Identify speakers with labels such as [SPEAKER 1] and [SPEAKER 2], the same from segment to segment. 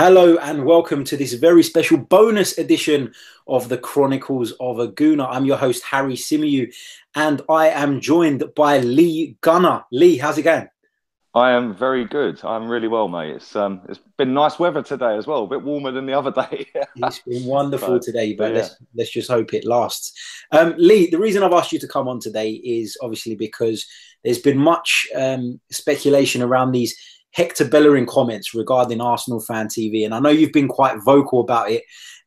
[SPEAKER 1] Hello and welcome to this very special bonus edition of the Chronicles of a Gooner. I'm your host, Harry Simiyu, and I am joined by Lee Gunner. Lee, how's it going?
[SPEAKER 2] I am very good. I'm really well, mate. It's been nice weather today as well, a bit warmer than the other day.
[SPEAKER 1] It's been wonderful today,
[SPEAKER 2] but
[SPEAKER 1] but
[SPEAKER 2] yeah,
[SPEAKER 1] let's just hope it lasts. Lee, the reason I've asked you to come on today is obviously because there's been much speculation around these Hector Bellerin comments regarding Arsenal Fan TV, and I know you've been quite vocal about it.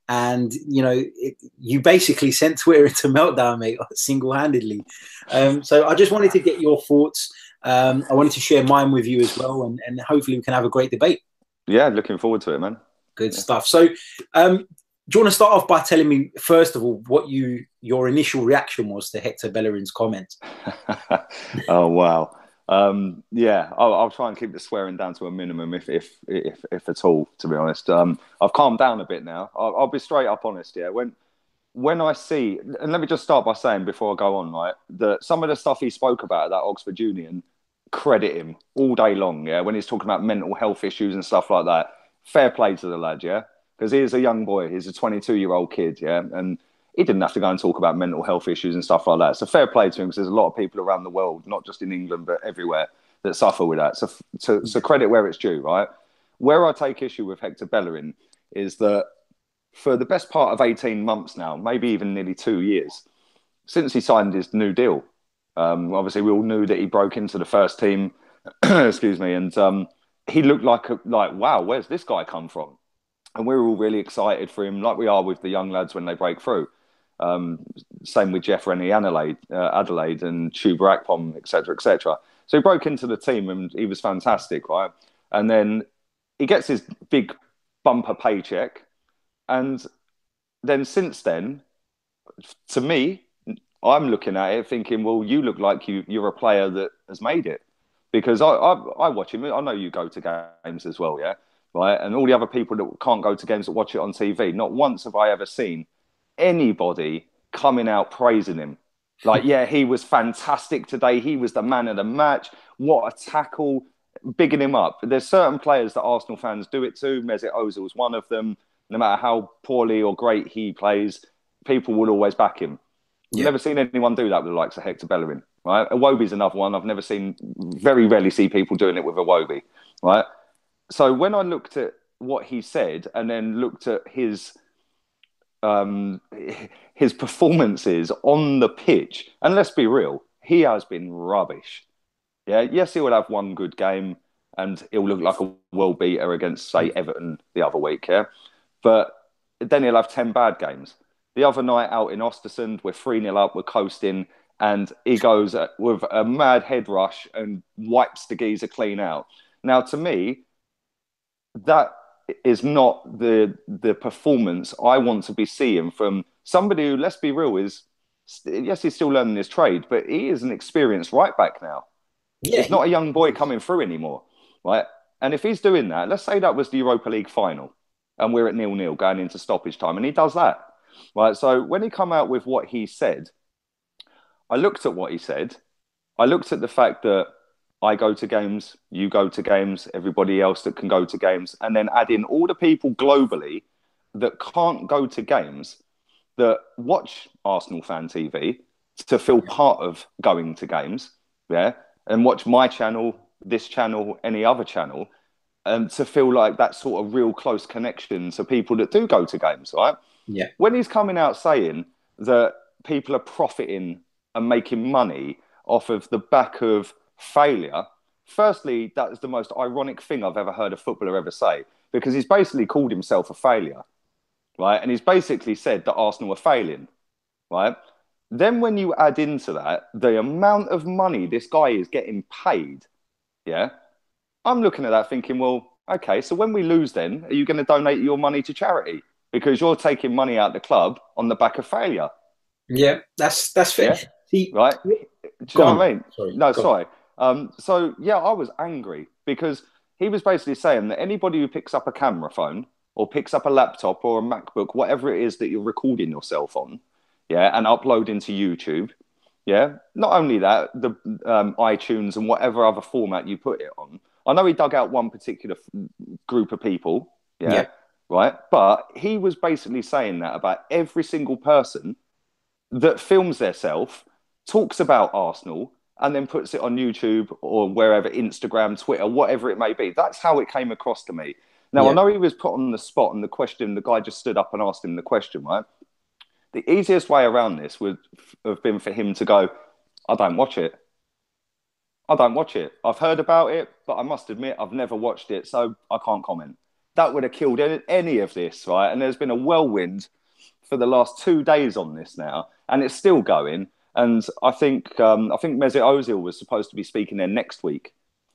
[SPEAKER 1] And you basically sent Twitter into meltdown, mate, single-handedly. So I just wanted to get your thoughts. I wanted to share mine with you as well, and hopefully we can have a great debate.
[SPEAKER 2] yeah, looking forward to it, man.
[SPEAKER 1] Good
[SPEAKER 2] Yeah.
[SPEAKER 1] stuff. So, do you want to start off by telling me, first of all, what your initial reaction was to Hector Bellerin's comment?
[SPEAKER 2] Oh wow. Yeah, I'll try and keep the swearing down to a minimum, if at all. To be honest, I've calmed down a bit now. I'll be straight up honest. Yeah, when I see, and let me just start by saying before I go on, right, that some of the stuff he spoke about at that Oxford Union, credit him all day long. Yeah, when he's talking about mental health issues and stuff like that, fair play to the lad. Yeah, because he's a young boy, he's a 22-year-old kid. Yeah, and he didn't have to go and talk about mental health issues and stuff like that. So fair play to him, because there's a lot of people around the world, not just in England but everywhere, that suffer with that. So credit where it's due, right? Where I take issue with Hector Bellerin is that for the best part of 18 months now, maybe even nearly 2 years, since he signed his new deal, obviously we all knew that he broke into the first team, excuse me, and he looked like wow, where's this guy come from? And we were all really excited for him, like we are with the young lads when they break through. Same with Jeff Rennie Adelaide and Chuba Akpom, etc., etc. So he broke into the team and he was fantastic, right? And then he gets his big bumper paycheck. And then since then, to me, I'm looking at it thinking, well, you look like you're a player that has made it. Because I watch him. I know you go to games as well, yeah? Right? And all the other people that can't go to games that watch it on TV, not once have I ever seen anybody coming out praising him. Like, yeah, he was fantastic today. He was the man of the match. What a tackle. Bigging him up. There's certain players that Arsenal fans do it to. Mesut Ozil's one of them. No matter how poorly or great he plays, people will always back him. I've
[SPEAKER 1] Yeah.
[SPEAKER 2] never seen anyone do that with the likes of Hector Bellerin. Right? Iwobi's another one. I've never seen, very rarely see people doing it with Iwobi. Right? So when I looked at what he said and then looked at um, his performances on the pitch, and let's be real, he has been rubbish. Yeah, yes, he will have one good game and he'll look like a world beater against, say, Everton the other week. Yeah, but then he'll have 10 bad games. The other night out in Ostersund, we're 3-0 up, we're coasting, and he goes with a mad head rush and wipes the geezer clean out. Now, to me, that is not the performance I want to be seeing from somebody who, let's be real, is, yes, he's still learning his trade, but he is an experienced right back now.
[SPEAKER 1] Yeah.
[SPEAKER 2] He's not a young boy coming through anymore, right? And if he's doing that, let's say that was the Europa League final and we're at 0-0 going into stoppage time, and he does that, right? So when he come out with what he said, I looked at what he said. I looked at the fact that I go to games, you go to games, everybody else that can go to games, and then add in all the people globally that can't go to games that watch Arsenal Fan TV to feel part of going to games, yeah, and watch my channel, this channel, any other channel, to feel like that sort of real close connection to people that do go to games, right?
[SPEAKER 1] Yeah.
[SPEAKER 2] When he's coming out saying that people are profiting and making money off of the back of failure, firstly, that is the most ironic thing I've ever heard a footballer ever say, because he's basically called himself a failure, right? And he's basically said that Arsenal are failing, right? Then when you add into that the amount of money this guy is getting paid, yeah, I'm looking at that thinking, well, okay, so when we lose then, are you going to donate your money to charity? Because you're taking money out of the club on the back of failure.
[SPEAKER 1] Yeah. That's fair.
[SPEAKER 2] Yeah,
[SPEAKER 1] See,
[SPEAKER 2] right. Do you
[SPEAKER 1] go
[SPEAKER 2] know what
[SPEAKER 1] on.
[SPEAKER 2] I mean?
[SPEAKER 1] Sorry.
[SPEAKER 2] No,
[SPEAKER 1] Go on.
[SPEAKER 2] sorry. So yeah, I was angry because he was basically saying that anybody who picks up a camera phone or picks up a laptop or a MacBook, whatever it is that you're recording yourself on, yeah, and uploading to YouTube, yeah. Not only that, the iTunes and whatever other format you put it on. I know he dug out one particular group of people, Yeah,
[SPEAKER 1] Yeah.
[SPEAKER 2] right. But he was basically saying that about every single person that films theirself, talks about Arsenal, and then puts it on YouTube or wherever, Instagram, Twitter, whatever it may be. That's how it came across to me. Now, I
[SPEAKER 1] Yeah.
[SPEAKER 2] know he was put on the spot and the guy just stood up and asked him the question, right? The easiest way around this would have been for him to go, I don't watch it. I don't watch it. I've heard about it, but I must admit, I've never watched it, so I can't comment. That would have killed any of this, right? And there's been a whirlwind for the last 2 days on this now, and it's still going. And I think Mesut Ozil was supposed to be speaking there next week,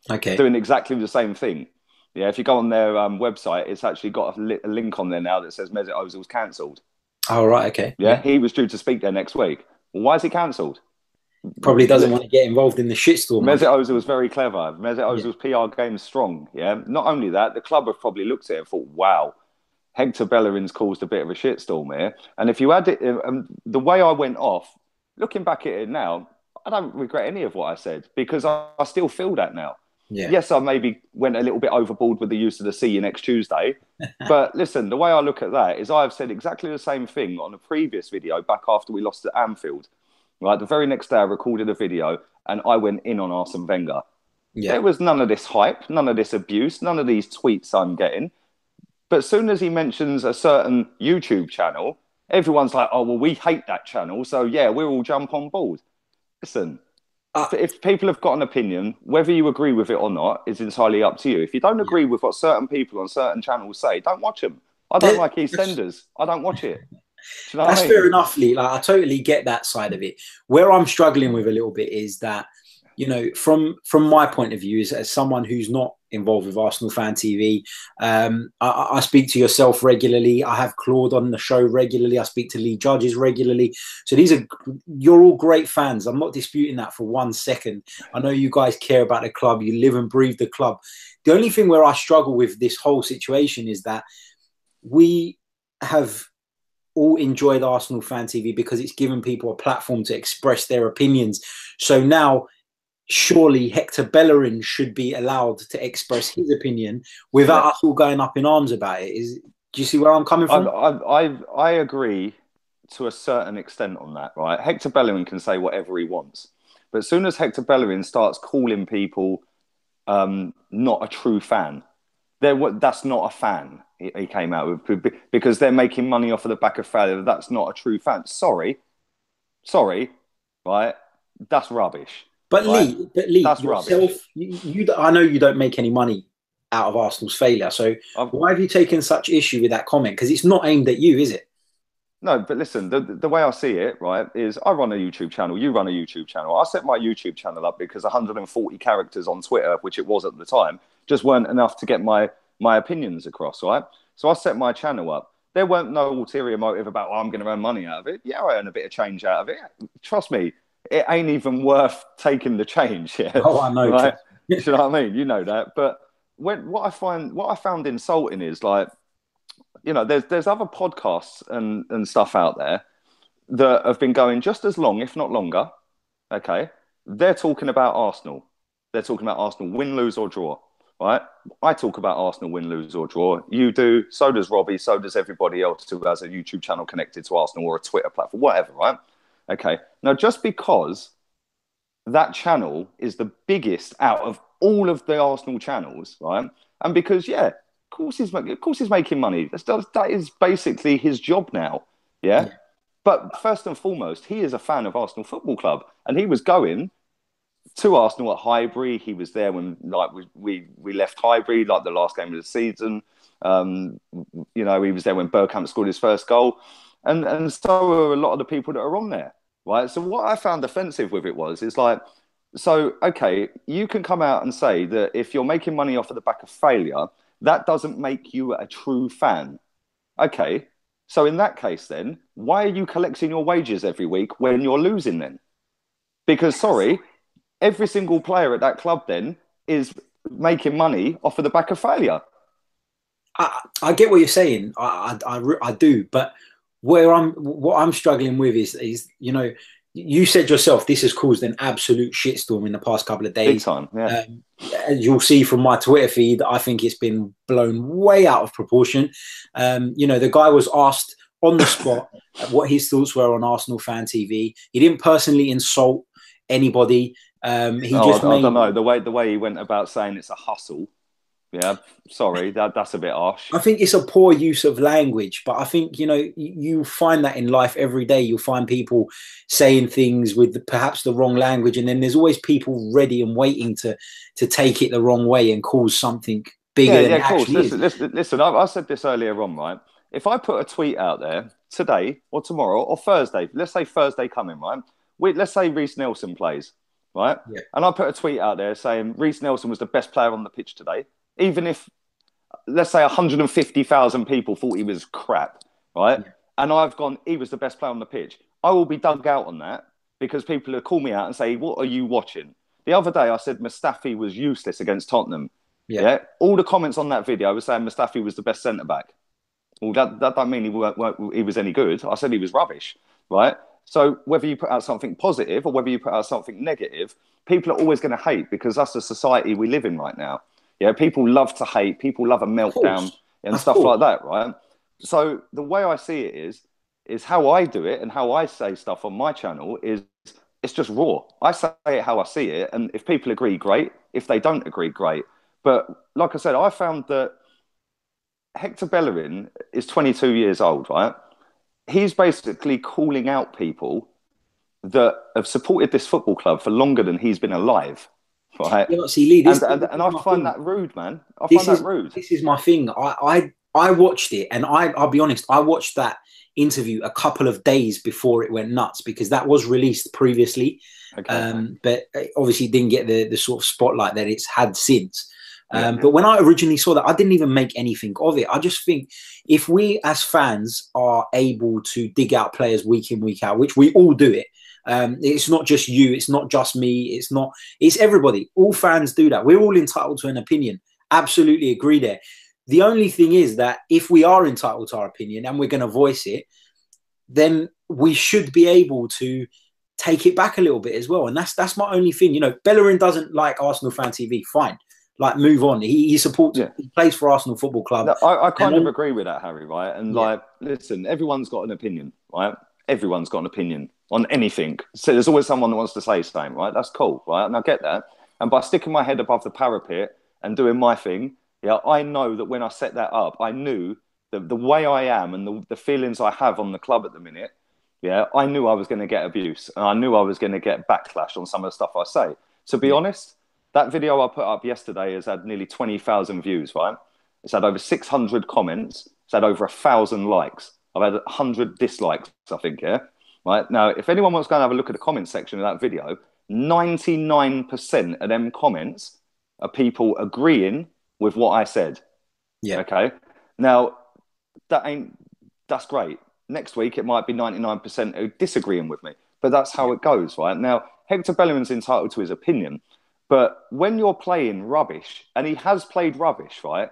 [SPEAKER 1] Okay.
[SPEAKER 2] doing exactly the same thing. Yeah, if you go on their website, it's actually got a link on there now that says Mesut Ozil's cancelled.
[SPEAKER 1] Oh, right. Okay.
[SPEAKER 2] Yeah,
[SPEAKER 1] Yeah.
[SPEAKER 2] he was due to speak there next week. Well, why is he cancelled?
[SPEAKER 1] Probably doesn't want to get involved in the shitstorm, I
[SPEAKER 2] Mesut
[SPEAKER 1] guess.
[SPEAKER 2] Ozil was very clever. Mesut
[SPEAKER 1] Yeah.
[SPEAKER 2] Ozil's PR game is strong. Yeah. Not only that, the club have probably looked at it and thought, "Wow, Hector Bellerin's caused a bit of a shitstorm here." And if you add it, the way I went off, looking back at it now, I don't regret any of what I said because I still feel that now.
[SPEAKER 1] Yeah.
[SPEAKER 2] Yes, I maybe went a little bit overboard with the use of the "see you next Tuesday," but listen, the way I look at that is I've said exactly the same thing on a previous video back after we lost at Anfield. Right, the very next day I recorded a video and I went in on Arsene Wenger.
[SPEAKER 1] Yeah.
[SPEAKER 2] There was none of this hype, none of this abuse, none of these tweets I'm getting. But as soon as he mentions a certain YouTube channel, everyone's like, "Oh, well, we hate that channel, so yeah, we'll all jump on board." Listen,
[SPEAKER 1] Uh,
[SPEAKER 2] if people have got an opinion, whether you agree with it or not is entirely up to you. If you don't
[SPEAKER 1] yeah.
[SPEAKER 2] agree with what certain people on certain channels say, don't watch them. I don't like EastEnders. I don't watch it. Do you know what
[SPEAKER 1] That's
[SPEAKER 2] I mean?
[SPEAKER 1] fair enough, Lee. Like, I totally get that side of it. Where I'm struggling with a little bit is that, from my point of view, as someone who's not involved with Arsenal Fan TV, I speak to yourself regularly. I have Claude on the show regularly. I speak to Lee Judges regularly. So you're all great fans. I'm not disputing that for 1 second. I know you guys care about the club. You live and breathe the club. The only thing where I struggle with this whole situation is that we have all enjoyed Arsenal Fan TV because it's given people a platform to express their opinions. So now, surely Hector Bellerin should be allowed to express his opinion without us all going up in arms about it. Do you see where I'm coming from?
[SPEAKER 2] I agree to a certain extent on that, right? Hector Bellerin can say whatever he wants. But as soon as Hector Bellerin starts calling people not a true fan, that's not a fan. He came out with because they're making money off of the back of failure. That's not a true fan. Sorry, right? That's rubbish.
[SPEAKER 1] But
[SPEAKER 2] right?
[SPEAKER 1] Lee,
[SPEAKER 2] That's
[SPEAKER 1] yourself,
[SPEAKER 2] rubbish.
[SPEAKER 1] I know you don't make any money out of Arsenal's failure. So why have you taken such issue with that comment? Because it's not aimed at you, is it?
[SPEAKER 2] No, but listen, the way I see it, right, is I run a YouTube channel, you run a YouTube channel. I set my YouTube channel up because 140 characters on Twitter, which it was at the time, just weren't enough to get my opinions across, right? So I set my channel up. There weren't no ulterior motive about, I'm going to earn money out of it. Yeah, I earn a bit of change out of it. Trust me, it ain't even worth taking the change. Yeah,
[SPEAKER 1] Oh, I know.
[SPEAKER 2] right? You know what I mean? You know that. But what I found insulting is like, there's other podcasts and stuff out there that have been going just as long, if not longer. Okay, they're talking about Arsenal. They're talking about Arsenal win, lose or draw. Right? I talk about Arsenal win, lose or draw. You do. So does Robbie. So does everybody else who has a YouTube channel connected to Arsenal or a Twitter platform, whatever. Right? Okay. Now, just because that channel is the biggest out of all of the Arsenal channels, right? And because, of course he's making money. That is basically his job now. Yeah. But first and foremost, he is a fan of Arsenal Football Club, and he was going to Arsenal at Highbury. He was there when we left Highbury, like the last game of the season. He was there when Bergkamp scored his first goal, and so are a lot of the people that are on there, right? So what I found offensive with it is like, so okay, you can come out and say that if you're making money off of the back of failure, that doesn't make you a true fan. Okay, so in that case, then why are you collecting your wages every week when you're losing? Then, because sorry. Every single player at that club then is making money off of the back of failure.
[SPEAKER 1] I get what you're saying. I do, but what I'm struggling with is you said yourself, this has caused an absolute shitstorm in the past couple of days.
[SPEAKER 2] Big time, yeah.
[SPEAKER 1] As you'll see from my Twitter feed, I think it's been blown way out of proportion. You know, the guy was asked on the spot what his thoughts were on Arsenal Fan TV. He didn't personally insult anybody. I don't
[SPEAKER 2] know, the way he went about saying it's a hustle. Yeah, sorry, that's a bit harsh.
[SPEAKER 1] I think it's a poor use of language, but I think, you know, you find that in life every day. You'll find people saying things with perhaps the wrong language, and then there's always people ready and waiting to take it the wrong way and cause something bigger than it actually is.
[SPEAKER 2] Listen, I said this earlier on, right? If I put a tweet out there today or tomorrow or Thursday, let's say Thursday coming, right? Let's say Reece Nelson plays, right? Yeah. And I put a tweet out there saying Reece Nelson was the best player on the pitch today. Even if, let's say, 150,000 people thought he was crap, right? Yeah. And I've gone, he was the best player on the pitch. I will be dug out on that because people will call me out and say, what are you watching? The other day I said Mustafi was useless against Tottenham. Yeah. All the comments on that video were saying Mustafi was the best centre-back. Well, that don't mean he was any good. I said he was rubbish, right? So whether you put out something positive or whether you put out something negative, people are always going to hate because that's the society we live in right now. Yeah, people love to hate. People love a meltdown and stuff like that, right? So the way I see it is how I do it and how I say stuff on my channel is it's just raw. I say it how I see it, and if people agree, great. If they don't agree, great. But like I said, I found that Hector Bellerin is 22 years old, right? He's basically calling out people that have supported this football club for longer than he's been alive. Right.
[SPEAKER 1] Yeah, see, Lee,
[SPEAKER 2] and I find that rude, man. I find that rude.
[SPEAKER 1] This is my thing. I watched it, and I'll be honest, I watched that interview a couple of days before it went nuts because that was released previously. Okay. But obviously it didn't get the sort of spotlight that it's had since. But when I originally saw that, I didn't even make anything of it. I just think if we as fans are able to dig out players week in, week out, which we all do it, it's not just you, it's not just me, it's everybody. All fans do that. We're all entitled to an opinion. Absolutely agree there. The only thing is that if we are entitled to our opinion and we're going to voice it, then we should be able to take it back a little bit as well. And that's my only thing. You know, Bellerin doesn't like Arsenal Fan TV. Fine. Like, move on. He supports, he plays for Arsenal Football Club.
[SPEAKER 2] No, I kind of agree with that, Harry, right? And like, listen, everyone's got an opinion, right? Everyone's got an opinion on anything. So there's always someone that wants to say something, right? That's cool, right? And I get that. And by sticking my head above the parapet and doing my thing, yeah, I know that when I set that up, I knew that the way I am and the feelings I have on the club at the minute, yeah, I knew I was going to get abuse and I knew I was going to get backlash on some of the stuff I say. To be honest, that video I put up yesterday has had nearly 20,000 views, right? It's had over 600 comments. It's had over 1,000 likes. I've had 100 dislikes, I think, yeah? Right? Now, if anyone wants to go and have a look at the comment section of that video, 99% of them comments are people agreeing with what I said. Yeah. Okay? Now, that's great. Next week, it might be 99% who disagreeing with me. But that's how it goes, right? Now, Hector Bellerin's entitled to his opinion. But when you're playing rubbish, and he has played rubbish, right?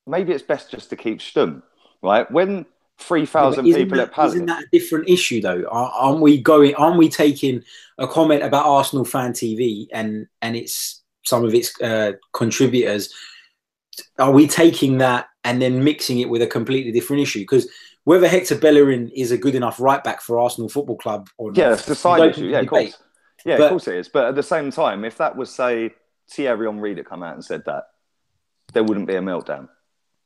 [SPEAKER 2] Maybe it's best just to keep stum, right? When 3,000 people at Palace...
[SPEAKER 1] Isn't that a different issue, though? Aren't we taking a comment about Arsenal Fan TV and it's some of its contributors? Are we taking that and then mixing it with a completely different issue? Because whether Hector Bellerin is a good enough right back for Arsenal Football Club or not...
[SPEAKER 2] Yeah, it's the side issue. Yeah, of course. Yeah, of course it is. But at the same time, if that was, say, Thierry Henry that come out and said that, there wouldn't be a meltdown.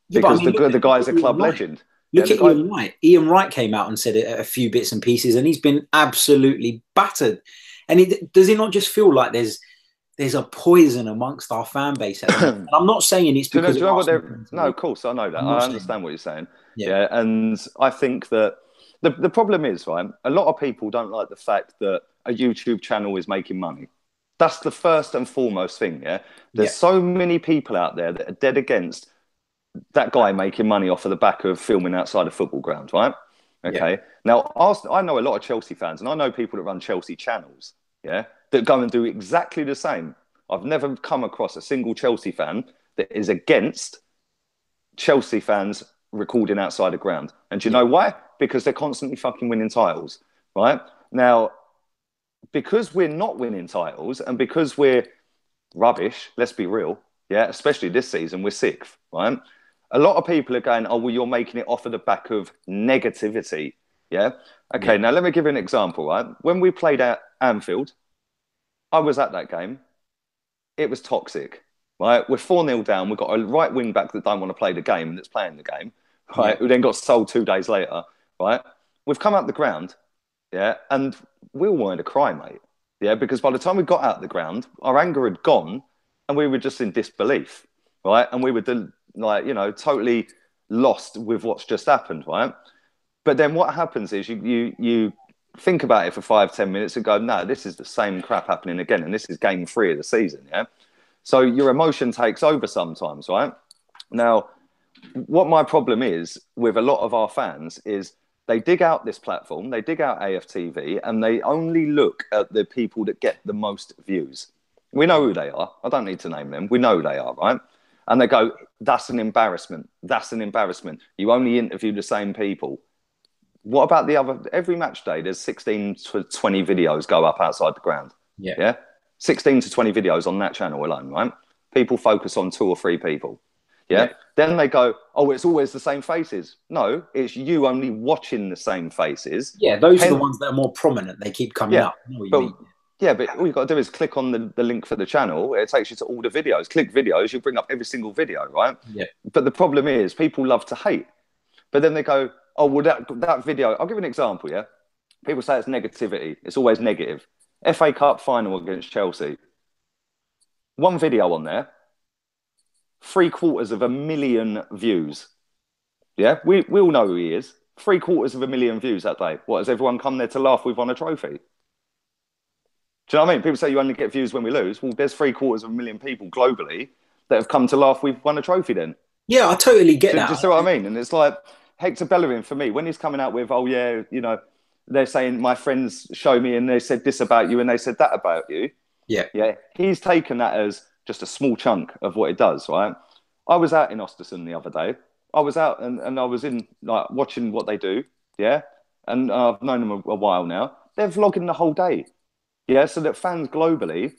[SPEAKER 2] Because the guy's a club legend.
[SPEAKER 1] Look at Ian Wright. Ian Wright came out and said a few bits and pieces, and he's been absolutely battered. And does it not just feel like there's a poison amongst our fan base? And I'm not saying it's because
[SPEAKER 2] no, of course, I know that. I understand what you're saying. Yeah, and I think that the problem is, right, a lot of people don't like the fact that a YouTube channel is making money. That's the first and foremost thing, yeah? There's so many people out there that are dead against that guy making money off of the back of filming outside a football ground, right? Okay. Yeah. Now, I know a lot of Chelsea fans, and I know people that run Chelsea channels, yeah, that go and do exactly the same. I've never come across a single Chelsea fan that is against Chelsea fans recording outside a ground. And do you know why? Because they're constantly fucking winning titles, right? Now, because we're not winning titles and because we're rubbish, let's be real, yeah, especially this season, we're sixth, right? A lot of people are going, oh, well, you're making it off of the back of negativity, yeah? Okay, now let me give you an example, right? When we played at Anfield, I was at that game. It was toxic, right? We're 4-0 down. We've got a right wing back that don't want to play the game and that's playing the game, right? Who then got sold 2 days later, right? We've come out the ground, yeah, and we all wanted to cry, mate. Yeah, because by the time we got out the ground, our anger had gone and we were just in disbelief, right? And we were like, you know, totally lost with what's just happened, right? But then what happens is you think about it for 5-10 minutes and go, no, this is the same crap happening again. And this is game 3 of the season, yeah? So your emotion takes over sometimes, right? Now, what my problem is with a lot of our fans is they dig out this platform, they dig out AFTV, and they only look at the people that get the most views. We know who they are. I don't need to name them. We know who they are, right? And they go, that's an embarrassment. That's an embarrassment. You only interview the same people. What about the other? Every match day, there's 16 to 20 videos go up outside the ground. Yeah? 16 to 20 videos on that channel alone, right? People focus on 2 or 3 people. Yeah. Then they go, oh, it's always the same faces. No, it's you only watching the same faces.
[SPEAKER 1] Yeah, those are the ones that are more prominent. They keep coming up. I know what you mean.
[SPEAKER 2] Yeah, but all you've got to do is click on the link for the channel. It takes you to all the videos. Click videos, you bring up every single video, right? Yeah. But the problem is people love to hate. But then they go, oh, well, that video, I'll give you an example, yeah? People say it's negativity. It's always negative. FA Cup final against Chelsea. One video on there, 750,000 views. Yeah, we all know who he is. 750,000 views that day. What, has everyone come there to laugh we've won a trophy? Do you know what I mean? People say you only get views when we lose. Well, there's 750,000 people globally that have come to laugh we've won a trophy then.
[SPEAKER 1] Yeah, I totally get that.
[SPEAKER 2] Do you see what I mean? And it's like Hector Bellerin for me, when he's coming out with, oh yeah, you know, they're saying my friends show me and they said this about you and they said that about you. Yeah. Yeah. He's taken that as just a small chunk of what it does, right? I was out in Ostersund the other day. I was out and I was in like watching what they do. Yeah. And I've known them a while now. They're vlogging the whole day. Yeah, so that fans globally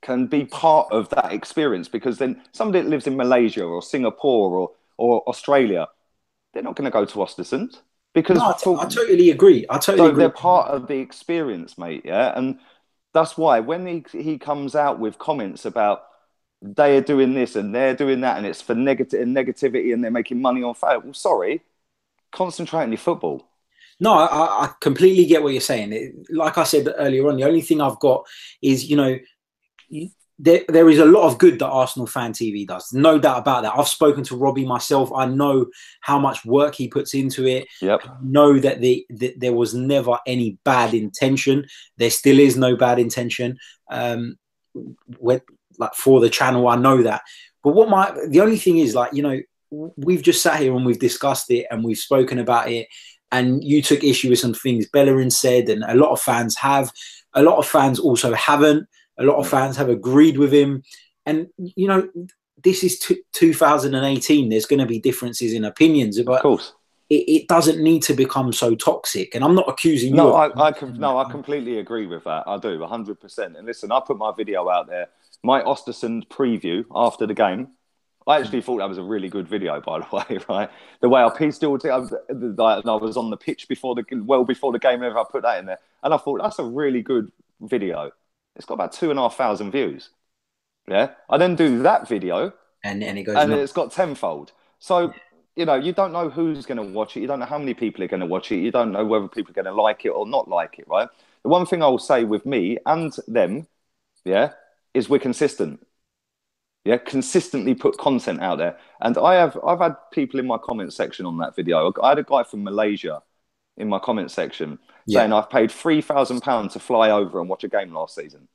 [SPEAKER 2] can be part of that experience, because then somebody that lives in Malaysia or Singapore or Australia, they're not going to go to Ostersund because
[SPEAKER 1] I totally agree.
[SPEAKER 2] They're part of the experience, mate. Yeah, and that's why when he comes out with comments about they are doing this and they're doing that and it's for negativity and they're making money on fail. Well, sorry, concentrate on your football.
[SPEAKER 1] No, I completely get what you're saying. Like I said earlier on, the only thing I've got is, you know, there is a lot of good that Arsenal Fan TV does. No doubt about that. I've spoken to Robbie myself. I know how much work he puts into it.
[SPEAKER 2] Yep.
[SPEAKER 1] I know that there was never any bad intention. There still is no bad intention for the channel. I know that. But the only thing is, like, you know, we've just sat here and we've discussed it and we've spoken about it. And you took issue with some things Bellerin said, and a lot of fans have. A lot of fans also haven't. A lot of fans have agreed with him. And, you know, this is 2018. There's going to be differences in opinions. But
[SPEAKER 2] of course.
[SPEAKER 1] It doesn't need to become so toxic. And I'm not accusing
[SPEAKER 2] you.
[SPEAKER 1] I
[SPEAKER 2] completely agree with that. I do, 100%. And listen, I put my video out there, my Ostersund preview after the game. I actually thought that was a really good video, by the way, right? The way I pieced it all together, I was on the pitch before the game, and I put that in there. And I thought, that's a really good video. It's got about 2,500 views. Yeah. I then do that video.
[SPEAKER 1] And it goes.
[SPEAKER 2] And it's got tenfold. So, you know, you don't know who's going to watch it. You don't know how many people are going to watch it. You don't know whether people are going to like it or not like it, right? The one thing I will say with me and them, yeah, is we're consistent. Yeah, consistently put content out there. And I've had people in my comment section on that video. I had a guy from Malaysia in my comment section saying I've paid £3,000 to fly over and watch a game last season.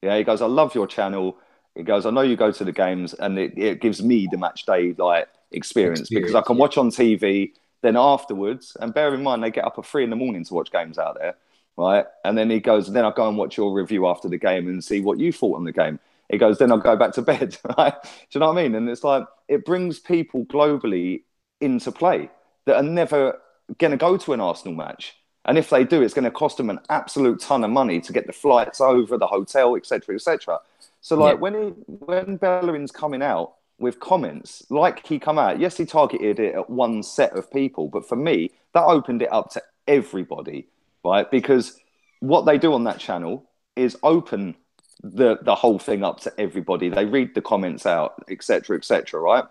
[SPEAKER 2] Yeah, he goes, I love your channel. He goes, I know you go to the games and it gives me the match day like experience because I can watch on TV. Then afterwards, and bear in mind, they get up at 3 a.m. to watch games out there, right? And then he goes, then I'll go and watch your review after the game and see what you thought on the game. He goes, then I'll go back to bed, right? Do you know what I mean? And it's like, it brings people globally into play that are never going to go to an Arsenal match. And if they do, it's going to cost them an absolute ton of money to get the flights over, the hotel, etc., etc. So, like, when Bellerin's coming out with comments, like he come out, yes, he targeted it at one set of people, but for me, that opened it up to everybody, right? Because what they do on that channel is open the whole thing up to everybody. They read the comments out, etc., right?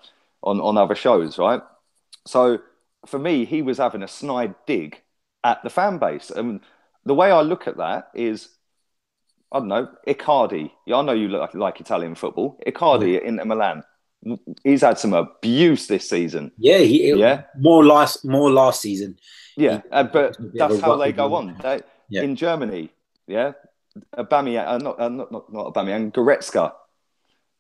[SPEAKER 2] On other shows, right? So for me, he was having a snide dig at the fan base. And the way I look at that is, I don't know, Icardi. Yeah, I know you look like Italian football. Icardi at Inter Milan. He's had some abuse this season.
[SPEAKER 1] Yeah, more last season.
[SPEAKER 2] Yeah, but that's how they go on. In Germany, Aubameyang, not Aubameyang, Goretzka.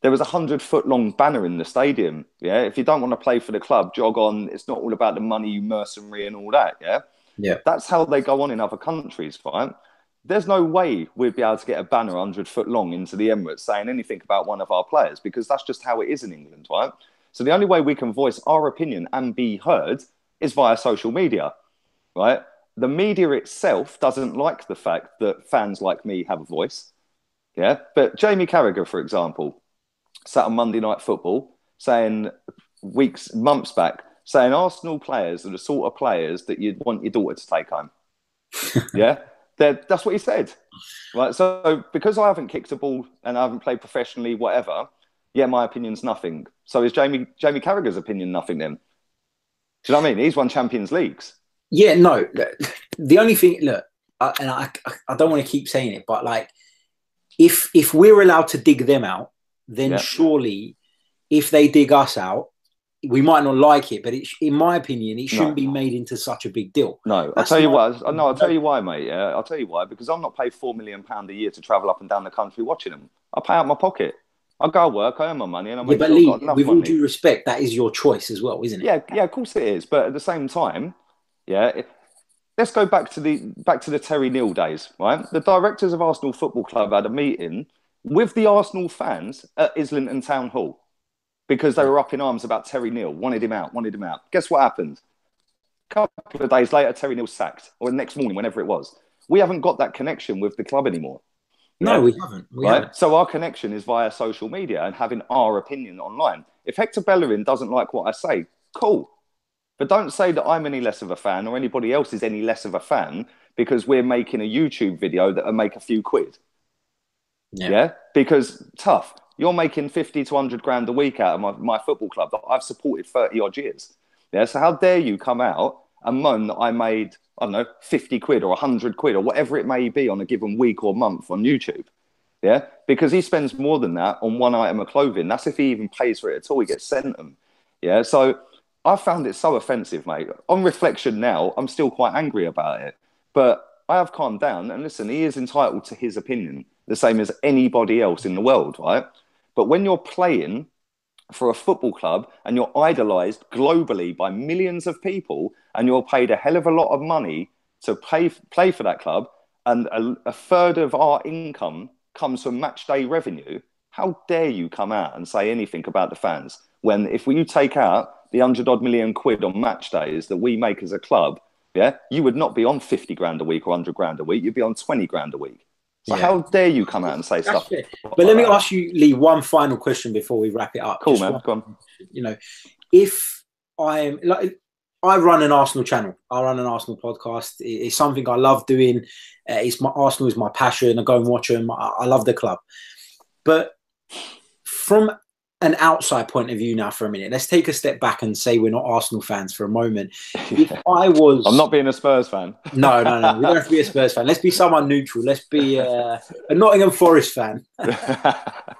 [SPEAKER 2] There was a 100-foot-long banner in the stadium. Yeah, if you don't want to play for the club, jog on. It's not all about the money, you mercenary and all that. Yeah. That's how they go on in other countries, right? There's no way we'd be able to get a banner 100 foot long into the Emirates saying anything about one of our players, because that's just how it is in England, right? So the only way we can voice our opinion and be heard is via social media, right? The media itself doesn't like the fact that fans like me have a voice, yeah? But Jamie Carragher, for example, sat on Monday Night Football saying months back, saying Arsenal players are the sort of players that you'd want your daughter to take home. Yeah? That's what he said. Right? So because I haven't kicked a ball and I haven't played professionally, whatever, my opinion's nothing. So is Jamie Carragher's opinion nothing then? Do you know what I mean? He's won Champions Leagues.
[SPEAKER 1] Yeah, no. The only thing, look, I don't want to keep saying it, but like, if we're allowed to dig them out, then surely if they dig us out, we might not like it, but in my opinion, it shouldn't be made into such a big deal.
[SPEAKER 2] No, I'll tell you what. No, I'll tell you why, mate. Yeah, I'll tell you why. Because I'm not paid £4 million a year to travel up and down the country watching them. I pay out my pocket. I go work, I earn my money, and I make
[SPEAKER 1] sure Lee, I've got enough with money. All due respect, that is your choice as well, isn't it?
[SPEAKER 2] Yeah, of course it is. But at the same time, let's go back to the Terry Neal days, right? The directors of Arsenal Football Club had a meeting with the Arsenal fans at Islington Town Hall, because they were up in arms about Terry Neal, wanted him out. Guess what happened? A couple of days later, Terry Neal's sacked, or the next morning, whenever it was. We haven't got that connection with the club anymore.
[SPEAKER 1] No, we haven't. Haven't.
[SPEAKER 2] So our connection is via social media and having our opinion online. If Hector Bellerin doesn't like what I say, cool. But don't say that I'm any less of a fan or anybody else is any less of a fan because we're making a YouTube video that'll make a few quid. Yeah? Because tough. You're making 50 to 100 grand a week out of my football club that I've supported 30 odd years. Yeah. So how dare you come out and moan that I made, I don't know, 50 quid or 100 quid or whatever it may be on a given week or month on YouTube. Yeah. Because he spends more than that on one item of clothing. That's if he even pays for it at all. He gets sent them. Yeah. So I found it so offensive, mate. On reflection now, I'm still quite angry about it. But I have calmed down. And listen, he is entitled to his opinion, the same as anybody else in the world, right? But when you're playing for a football club and you're idolised globally by millions of people and you're paid a hell of a lot of money to play for that club, and a third of our income comes from match day revenue, how dare you come out and say anything about the fans when if you take out the 100 odd million quid on match days that we make as a club, you would not be on 50 grand a week or 100 grand a week, you'd be on 20 grand a week. So how dare you come out and say stuff?
[SPEAKER 1] But let me ask you, Lee, one final question before we wrap it up.
[SPEAKER 2] Cool, man. Go on.
[SPEAKER 1] You know, if I run an Arsenal channel, I run an Arsenal podcast. It's something I love doing. Arsenal is my passion. I go and watch them. I love the club. But from an outside point of view now for a minute, let's take a step back and say we're not Arsenal fans for a moment. If I was...
[SPEAKER 2] I'm not being a Spurs fan.
[SPEAKER 1] No. We don't have to be a Spurs fan. Let's be someone neutral. Let's be a Nottingham Forest fan.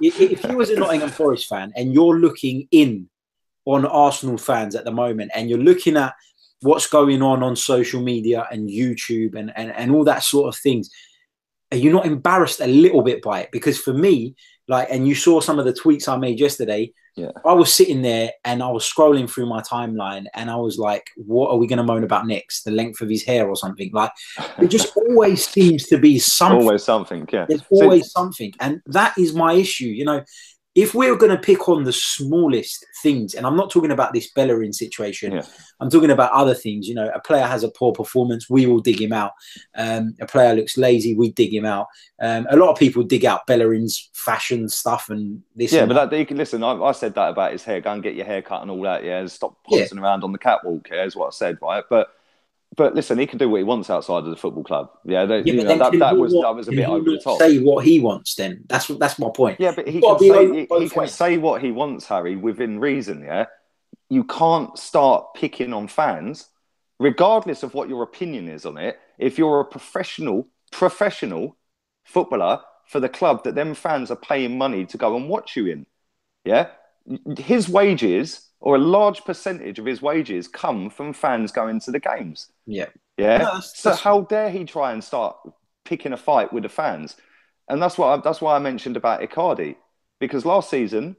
[SPEAKER 1] If you was a Nottingham Forest fan and you're looking in on Arsenal fans at the moment and you're looking at what's going on social media and YouTube and all that sort of things, are you not embarrassed a little bit by it? Because for me, and you saw some of the tweets I made yesterday, I was sitting there and I was scrolling through my timeline and I was like, what are we going to moan about next? The length of his hair or something? Like, it just always seems to be something.
[SPEAKER 2] Always something, yeah.
[SPEAKER 1] There's always something. And that is my issue. You know, if we're going to pick on the smallest things, and I'm not talking about this Bellerin situation, I'm talking about other things. You know, a player has a poor performance, we will dig him out. A player looks lazy, we dig him out. A lot of people dig out Bellerin's fashion stuff and this.
[SPEAKER 2] Yeah,
[SPEAKER 1] and
[SPEAKER 2] but you can listen. I said that about his hair. Go and get your hair cut and all that. Yeah, stop pouncing around on the catwalk. Yeah, is what I said, right? But listen, he can do what he wants outside of the football club. Yeah, that was a bit over the top.
[SPEAKER 1] Say what he wants, then that's my point.
[SPEAKER 2] Yeah, but he can say what he wants, Harry, within reason. Yeah, you can't start picking on fans, regardless of what your opinion is on it. If you're a professional footballer for the club that them fans are paying money to go and watch you in, yeah, his wages, or a large percentage of his wages, come from fans going to the games.
[SPEAKER 1] Yeah.
[SPEAKER 2] Yeah. No, so how dare he try and start picking a fight with the fans? And that's why I mentioned about Icardi, because last season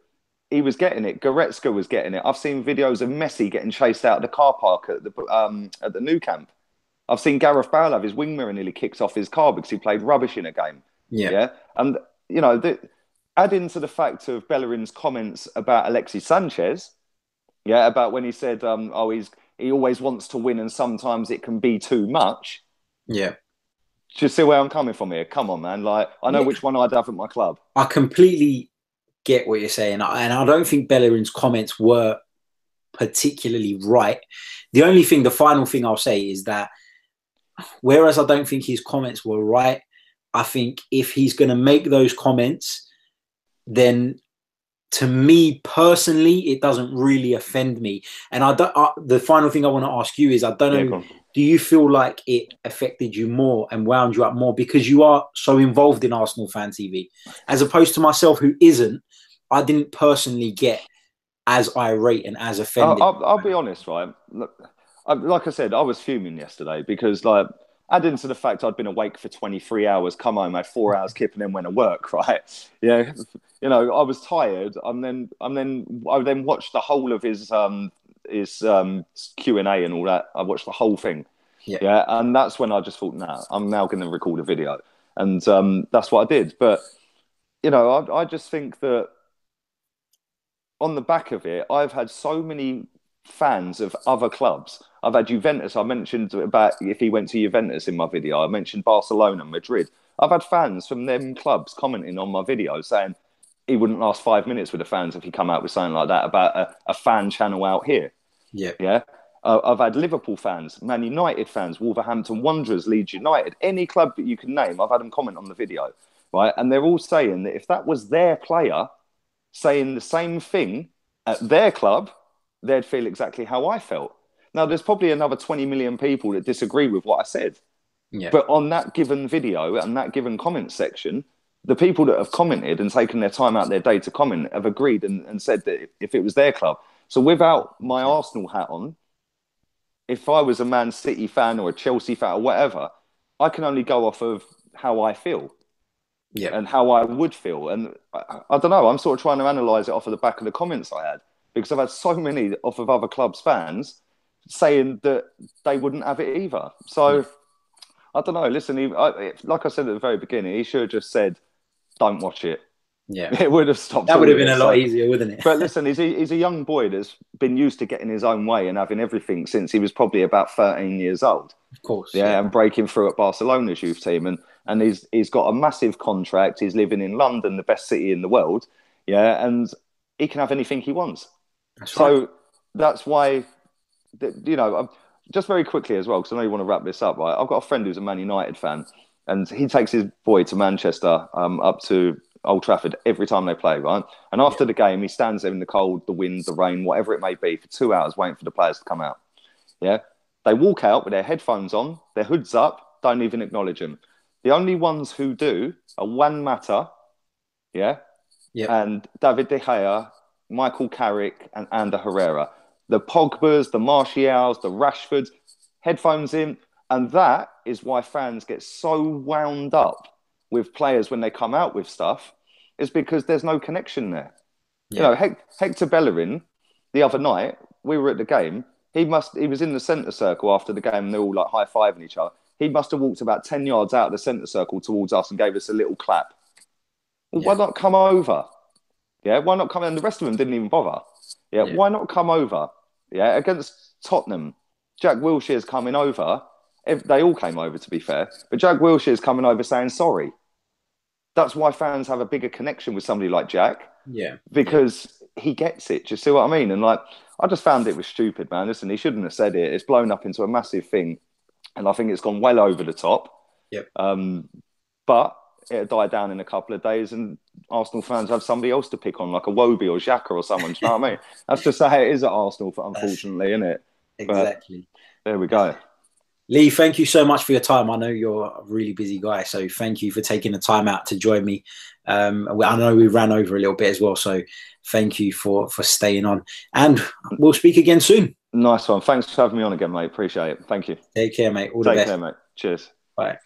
[SPEAKER 2] he was getting it. Goretzka was getting it. I've seen videos of Messi getting chased out of the car park at the new camp. I've seen Gareth Bale have his wing mirror nearly kicked off his car because he played rubbish in a game. Yeah. And, you know, adding to the fact of Bellerin's comments about Alexis Sanchez, yeah, about when he said, he always wants to win and sometimes it can be too much.
[SPEAKER 1] Yeah.
[SPEAKER 2] Do you see where I'm coming from here? Come on, man. Like, I know which one I'd have at my club.
[SPEAKER 1] I completely get what you're saying. And I don't think Bellerin's comments were particularly right. The final thing I'll say is that whereas I don't think his comments were right, I think if he's going to make those comments, then to me personally, it doesn't really offend me. And the final thing I want to ask you is, I don't know, do you feel like it affected you more and wound you up more because you are so involved in Arsenal Fan TV, as opposed to myself who isn't? I didn't personally get as irate and as offended.
[SPEAKER 2] I'll be honest, right? Look, like I said, I was fuming yesterday because, like, adding to the fact I'd been awake for 23 hours, come home, had 4 hours kip, and then went to work, right? Yeah, you know, I was tired. I then watched the whole of his Q&A and all that. I watched the whole thing. Yeah, and that's when I just thought, nah, I'm now going to record a video. And that's what I did. But, you know, I just think that on the back of it, I've had so many fans of other clubs. I've had Juventus. I mentioned about if he went to Juventus in my video. I mentioned Barcelona, Madrid. I've had fans from them clubs commenting on my video saying he wouldn't last 5 minutes with the fans if he come out with something like that about a fan channel out here. Yeah. I've had Liverpool fans, Man United fans, Wolverhampton Wanderers, Leeds United, any club that you can name. I've had them comment on the video, right? And they're all saying that if that was their player saying the same thing at their club, they'd feel exactly how I felt. Now, there's probably another 20 million people that disagree with what I said. Yeah. But on that given video and that given comment section, the people that have commented and taken their time out their day to comment have agreed and said that if it was their club. So without my Arsenal hat on, if I was a Man City fan or a Chelsea fan or whatever, I can only go off of how I feel. Yeah. And how I would feel. And I don't know, I'm sort of trying to analyse it off of the back of the comments I had, because I've had so many off of other clubs' fans saying that they wouldn't have it either. So, I don't know. Listen, like I said at the very beginning, he should have just said, don't watch it. Yeah. It would have stopped.
[SPEAKER 1] That would have been a lot easier, wouldn't it?
[SPEAKER 2] But listen, he's a young boy that's been used to getting his own way and having everything since he was probably about 13 years old.
[SPEAKER 1] Of course.
[SPEAKER 2] Yeah, and breaking through at Barcelona's youth team. And he's got a massive contract. He's living in London, the best city in the world. Yeah, and he can have anything he wants. That's why, you know, just very quickly as well, because I know you want to wrap this up, right? I've got a friend who's a Man United fan, and he takes his boy to Manchester, up to Old Trafford every time they play, right? And after the game, he stands there in the cold, the wind, the rain, whatever it may be, for 2 hours waiting for the players to come out. Yeah? They walk out with their headphones on, their hoods up, don't even acknowledge them. The only ones who do are Juan Mata, and David De Gea, Michael Carrick, and Ander Herrera. The Pogbas, the Martials, the Rashfords, headphones in. And that is why fans get so wound up with players when they come out with stuff, is because there's no connection there. Yeah. You know, Hector Bellerin, the other night, we were at the game. He was in the centre circle after the game, and they're all like high-fiving each other. He must have walked about 10 yards out of the centre circle towards us and gave us a little clap. Well, why not come over? Yeah, why not come? And the rest of them didn't even bother. Yeah,
[SPEAKER 1] Yeah.
[SPEAKER 2] why not come over? Yeah, against Tottenham, Jack Wilshere's coming over. They all came over, to be fair, but Jack Wilshere's coming over saying sorry. That's why fans have a bigger connection with somebody like Jack,
[SPEAKER 1] Yeah.
[SPEAKER 2] because he gets it. Do you see what I mean? And like, I just found it was stupid, man. Listen, he shouldn't have said it. It's blown up into a massive thing, and I think it's gone well over the top.
[SPEAKER 1] Yep.
[SPEAKER 2] But it'll die down in a couple of days, and Arsenal fans have somebody else to pick on, like a Wobie or Xhaka or someone. Do you know what I mean? That's just how it is at Arsenal, unfortunately, isn't it?
[SPEAKER 1] Exactly.
[SPEAKER 2] But there we go.
[SPEAKER 1] Lee, thank you so much for your time. I know you're a really busy guy, so thank you for taking the time out to join me. I know we ran over a little bit as well, so thank you for staying on. And we'll speak again soon.
[SPEAKER 2] Nice one. Thanks for having me on again, mate. Appreciate it. Thank you.
[SPEAKER 1] Take care, mate. All the best.
[SPEAKER 2] Take care, mate. Cheers.
[SPEAKER 1] Bye.